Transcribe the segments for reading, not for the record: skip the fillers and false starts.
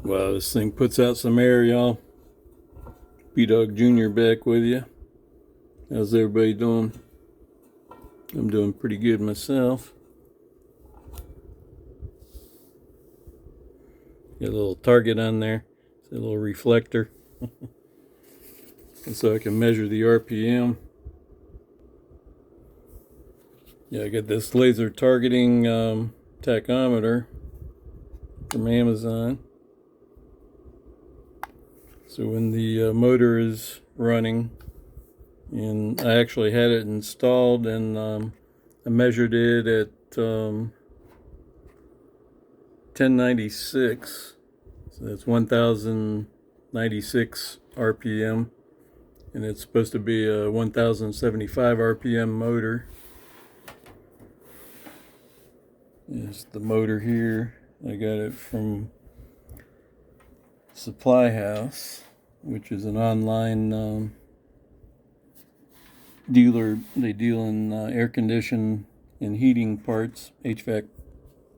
Wow, this thing puts out some air, y'all. B-Dog Jr. back with you. How's everybody doing? I'm doing pretty good myself. Got a little target on there. It's a little reflector. And so I can measure the RPM. Yeah, I got this laser targeting tachometer from Amazon. So when the motor is running, and I actually had it installed, and I measured it at 1096, so that's 1096 RPM, and it's supposed to be a 1075 RPM motor. Is the motor here. I got it from Supply House, which is an online dealer. They deal in air condition and heating parts, HVAC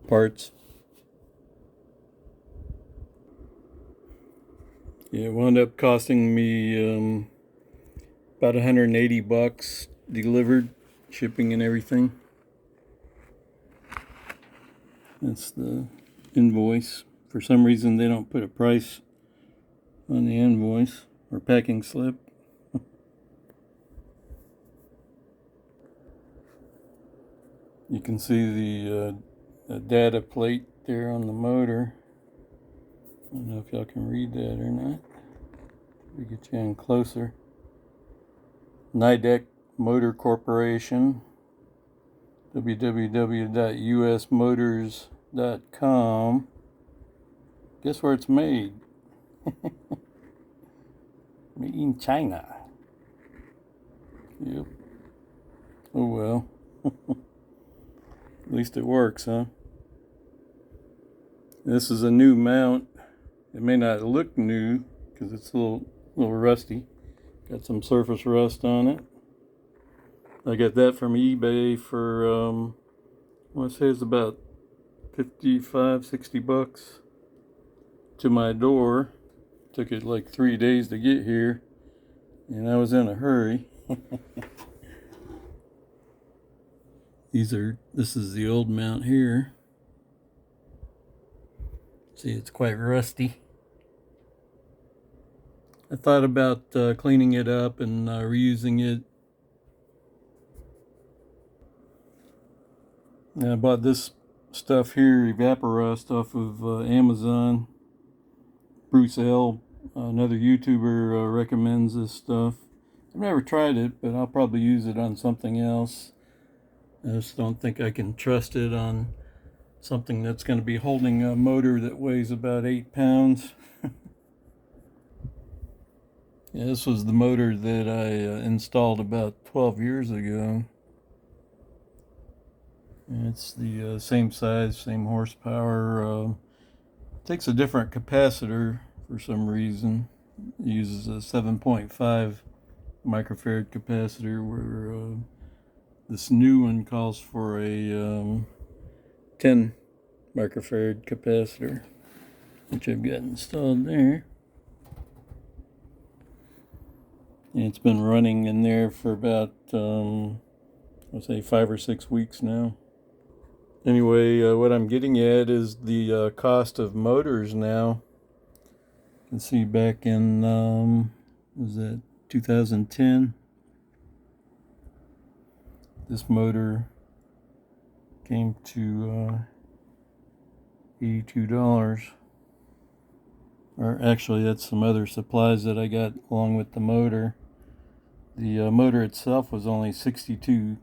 parts. Yeah, it wound up costing me about $180 delivered, shipping and everything. That's the invoice. For some reason, they don't put a price on the invoice or packing slip. You can see the data plate there on the motor. I don't know if y'all can read that or not. We get you in closer. Nidec Motor Corporation, www.usmotors.com. Guess where it's made? Made in China. Yep. Oh well. At least it works, huh? This is a new mount. It may not look new because it's a little rusty. Got some surface rust on it. I got that from eBay for I want to say it's about $55-$60 to my door. Took it like 3 days to get here, and I was in a hurry. This is the old mount here. See, it's quite rusty. I thought about cleaning it up and reusing it. And I bought this stuff here, Evaporust, off of Amazon. Bruce L., another YouTuber, recommends this stuff. I've never tried it, but I'll probably use it on something else. I just don't think I can trust it on something that's going to be holding a motor that weighs about 8 pounds. Yeah, this was the motor that I installed about 12 years ago. And it's the same size, same horsepower. Takes a different capacitor for some reason. It uses a 7.5 microfarad capacitor, where this new one calls for a 10 microfarad capacitor, which I've got installed there. And it's been running in there for about, I'll say 5 or 6 weeks now. Anyway, what I'm getting at is the cost of motors now. You can see back in, was that 2010? This motor came to $82. Or actually, that's some other supplies that I got along with the motor. The motor itself was only $62.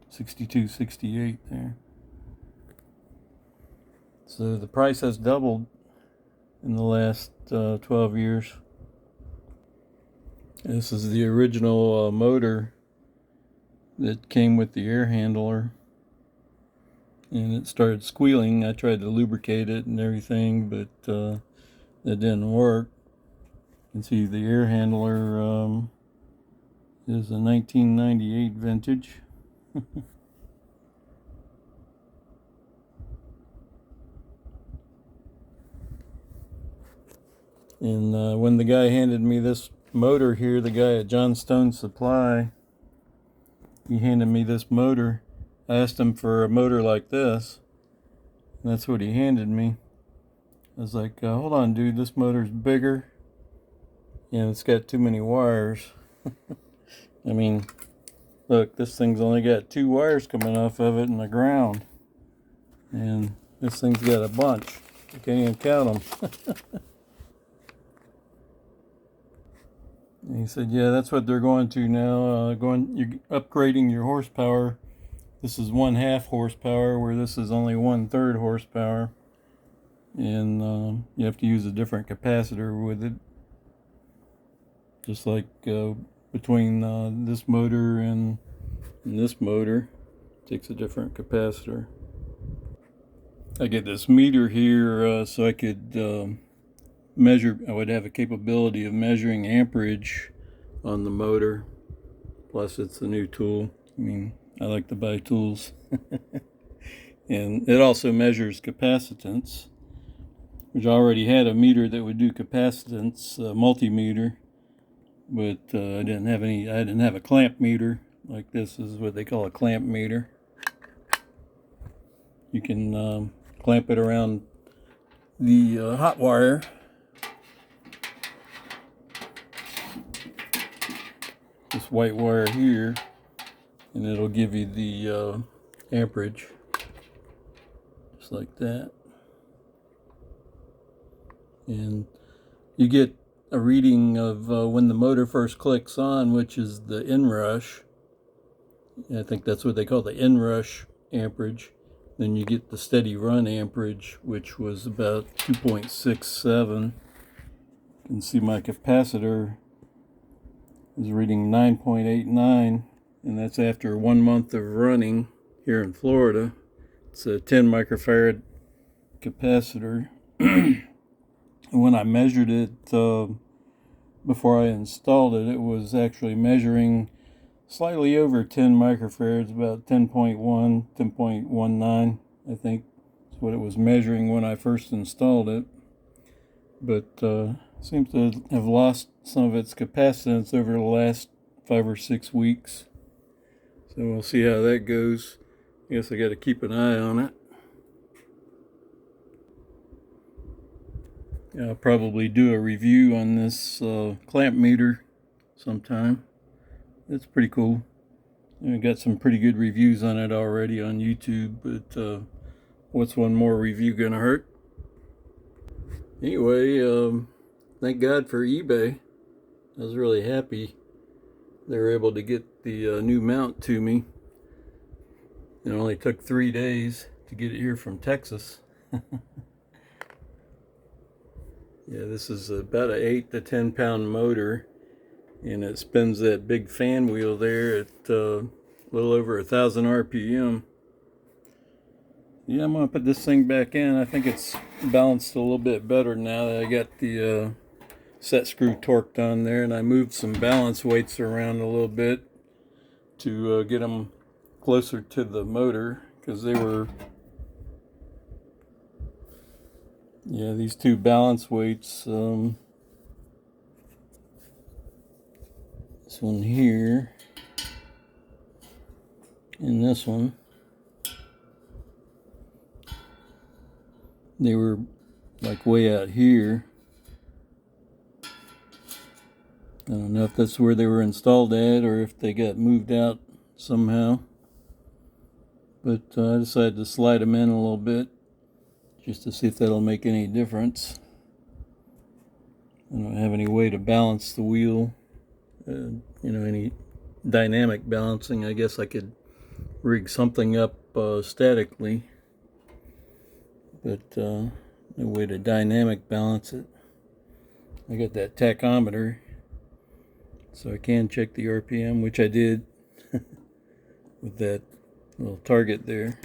$62.68 there. So the price has doubled in the last 12 years. This is the original motor that came with the air handler, and it started squealing. I tried to lubricate it and everything, but that didn't work. You can see the air handler is a 1998 vintage. And when the guy handed me this motor here, the guy at John Stone Supply, he handed me this motor. I asked him for a motor like this, and that's what he handed me. I was like, hold on, dude, this motor's bigger, and it's got too many wires. I mean, look, this thing's only got 2 wires coming off of it in the ground, and this thing's got a bunch. You can't even count them. And he said, yeah, that's what they're going to now. You're upgrading your horsepower. This is 1/2 horsepower, where this is only 1/3 horsepower. And you have to use a different capacitor with it. Just like between this motor and this motor, it takes a different capacitor. I get this meter here so I could measure. I would have a capability of measuring amperage on the motor. Plus, it's a new tool. I mean, I like to buy tools. And it also measures capacitance, which I already had a meter that would do capacitance, multimeter, but I didn't have a clamp meter. Like this is what they call a clamp meter. You can clamp it around the hot wire. This white wire here, and it'll give you the amperage, just like that. And you get a reading of when the motor first clicks on, which is the inrush. I think that's what they call the inrush amperage. Then you get the steady run amperage, which was about 2.67. You can see my capacitor is reading 9.89, and that's after 1 month of running here in Florida. It's a 10 microfarad capacitor. When I measured it before I installed it, it was actually measuring slightly over 10 microfarads, about 10.1, 10.19, I think is what it was measuring when I first installed it. But seems to have lost some of its capacitance over the last 5 or 6 weeks. So we'll see how that goes. I guess I got to keep an eye on it. I'll probably do a review on this clamp meter sometime. It's pretty cool. I got some pretty good reviews on it already on YouTube, but what's one more review gonna hurt? Anyway, thank God for eBay. I was really happy they were able to get the new mount to me. It only took 3 days to get it here from Texas. Yeah, this is about an 8 to 10 pound motor, and it spins that big fan wheel there at a little over 1,000 RPM. Yeah, I'm gonna put this thing back in. I think it's balanced a little bit better now that I got the set screw torqued on there, and I moved some balance weights around a little bit to get them closer to the motor, because they were, yeah, these 2 balance weights, this one here and this one, they were like way out here. I don't know if that's where they were installed at or if they got moved out somehow, but I decided to slide them in a little bit just to see if that'll make any difference. I don't have any way to balance the wheel, any dynamic balancing. I guess I could rig something up statically, but no way to dynamic balance it. I got that tachometer, so I can check the RPM, which I did with that little target there.